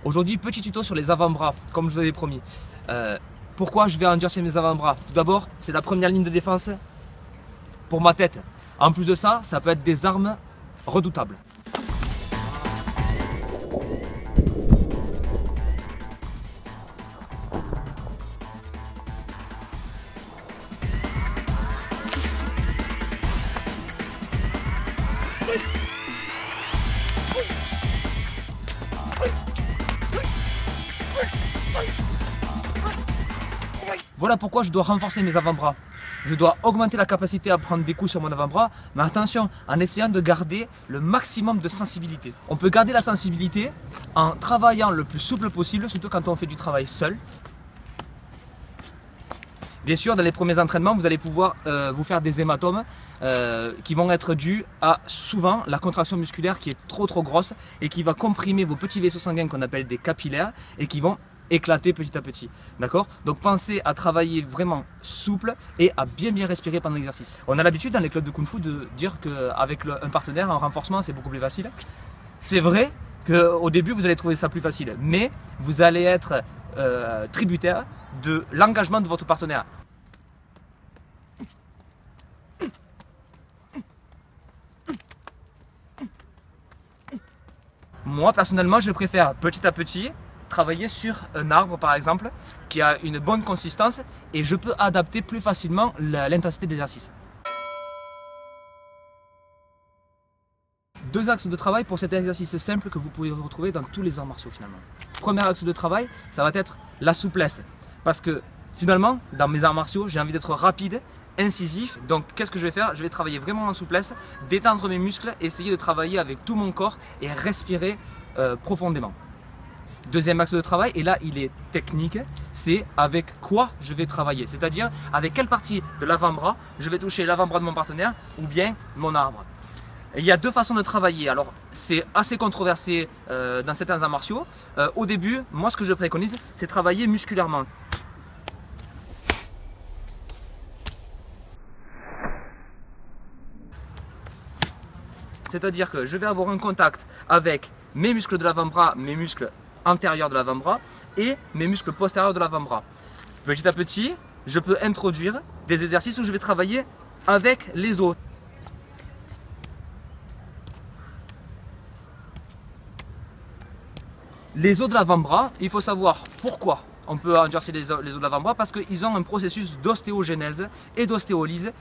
Aujourd'hui, petit tuto sur les avant-bras, comme je vous avais promis. Pourquoi je vais endurcir mes avant-bras? Tout d'abord, c'est la première ligne de défense pour ma tête. En plus de ça, ça peut être des armes redoutables. Voilà pourquoi je dois renforcer mes avant-bras. Je dois augmenter la capacité à prendre des coups sur mon avant-bras, mais attention, en essayant de garder le maximum de sensibilité. On peut garder la sensibilité en travaillant le plus souple possible, surtout quand on fait du travail seul. Bien sûr, dans les premiers entraînements, vous allez pouvoir vous faire des hématomes qui vont être dus à souvent la contraction musculaire qui est trop grosse et qui va comprimer vos petits vaisseaux sanguins qu'on appelle des capillaires et qui vont éclater petit à petit. D'accord? Donc pensez à travailler vraiment souple et à bien respirer pendant l'exercice. On a l'habitude dans les clubs de Kung Fu de dire qu'avec un partenaire, un renforcement, c'est beaucoup plus facile. C'est vrai qu'au début, vous allez trouver ça plus facile, mais vous allez être tributaire de l'engagement de votre partenaire. Moi, personnellement, je préfère petit à petit travailler sur un arbre par exemple qui a une bonne consistance et je peux adapter plus facilement l'intensité de l'exercice. Deux axes de travail pour cet exercice simple que vous pouvez retrouver dans tous les arts martiaux finalement. Premier axe de travail, ça va être la souplesse parce que finalement dans mes arts martiaux j'ai envie d'être rapide, incisif, donc qu'est-ce que je vais faire? Je vais travailler vraiment en souplesse, détendre mes muscles, essayer de travailler avec tout mon corps et respirer profondément. Deuxième axe de travail, et là il est technique, c'est avec quoi je vais travailler, c'est-à-dire avec quelle partie de l'avant-bras je vais toucher l'avant-bras de mon partenaire ou bien mon arbre. Il y a deux façons de travailler, alors c'est assez controversé dans certains arts martiaux. Au début, moi ce que je préconise, c'est travailler musculairement. C'est-à-dire que je vais avoir un contact avec mes muscles de l'avant-bras, mes muscles antérieurs de l'avant-bras et mes muscles postérieurs de l'avant-bras. Petit à petit, je peux introduire des exercices où je vais travailler avec les os. Les os de l'avant-bras, il faut savoir pourquoi on peut endurcir les os de l'avant-bras, parce qu'ils ont un processus d'ostéogenèse et d'ostéolyse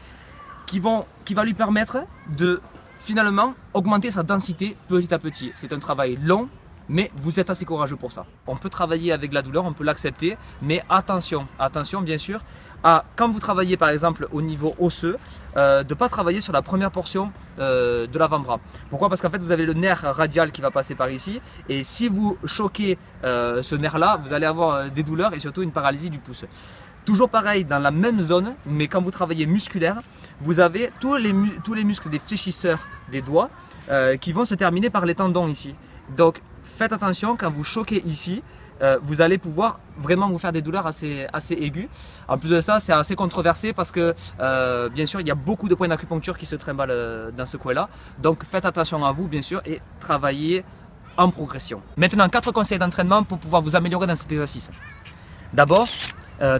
qui va lui permettre de finalement augmenter sa densité petit à petit. C'est un travail long, mais vous êtes assez courageux pour ça. On peut travailler avec la douleur, on peut l'accepter, mais attention bien sûr, quand vous travaillez par exemple au niveau osseux, de ne pas travailler sur la première portion de l'avant-bras. Pourquoi? Parce qu'en fait vous avez le nerf radial qui va passer par ici, et si vous choquez ce nerf-là, vous allez avoir des douleurs et surtout une paralysie du pouce. Toujours pareil dans la même zone, mais quand vous travaillez musculaire, vous avez tous les muscles des fléchisseurs des doigts qui vont se terminer par les tendons ici. Donc faites attention, quand vous choquez ici, vous allez pouvoir vraiment vous faire des douleurs assez aiguës. En plus de ça, c'est assez controversé parce que bien sûr, il y a beaucoup de points d'acupuncture qui se trimballent dans ce coin-là. Donc faites attention à vous bien sûr et travaillez en progression. Maintenant, 4 conseils d'entraînement pour pouvoir vous améliorer dans cet exercice. D'abord,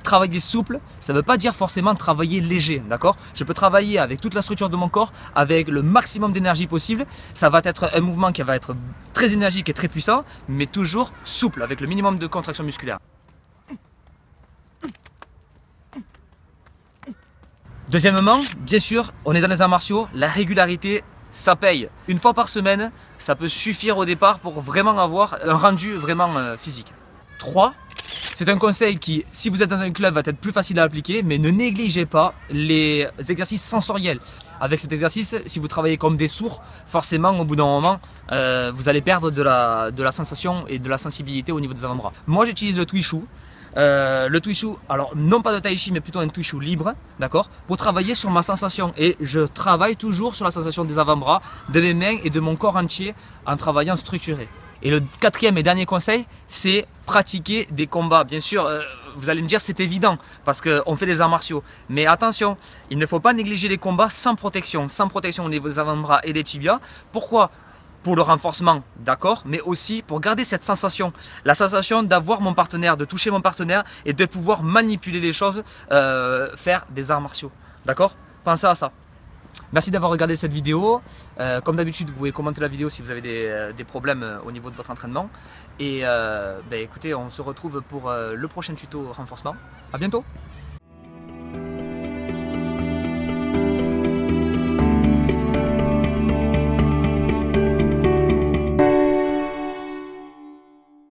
travailler souple, ça ne veut pas dire forcément travailler léger, d'accord? Je peux travailler avec toute la structure de mon corps, avec le maximum d'énergie possible. Ça va être un mouvement qui va être très énergique et très puissant, mais toujours souple, avec le minimum de contraction musculaire. Deuxièmement, bien sûr, on est dans les arts martiaux, la régularité, ça paye. Une fois par semaine, ça peut suffire au départ pour vraiment avoir un rendu vraiment physique. 3. C'est un conseil qui, si vous êtes dans un club, va être plus facile à appliquer, mais ne négligez pas les exercices sensoriels. Avec cet exercice, si vous travaillez comme des sourds, forcément au bout d'un moment, vous allez perdre de la sensation et de la sensibilité au niveau des avant-bras. Moi j'utilise le Twishu. Le Twishu, alors non pas de Tai Chi mais plutôt un Twishu libre, d'accord, pour travailler sur ma sensation, et je travaille toujours sur la sensation des avant-bras, de mes mains et de mon corps entier en travaillant structuré. Et le quatrième et dernier conseil, c'est pratiquer des combats. Bien sûr, vous allez me dire c'est évident parce qu'on fait des arts martiaux. Mais attention, il ne faut pas négliger les combats sans protection au niveau des avant-bras et des tibias. Pourquoi? pour le renforcement, d'accord, mais aussi pour garder cette sensation, la sensation d'avoir mon partenaire, de toucher mon partenaire et de pouvoir manipuler les choses, faire des arts martiaux, d'accord? Pensez à ça. Merci d'avoir regardé cette vidéo. Comme d'habitude, vous pouvez commenter la vidéo si vous avez des problèmes au niveau de votre entraînement. Et écoutez, on se retrouve pour le prochain tuto renforcement. À bientôt!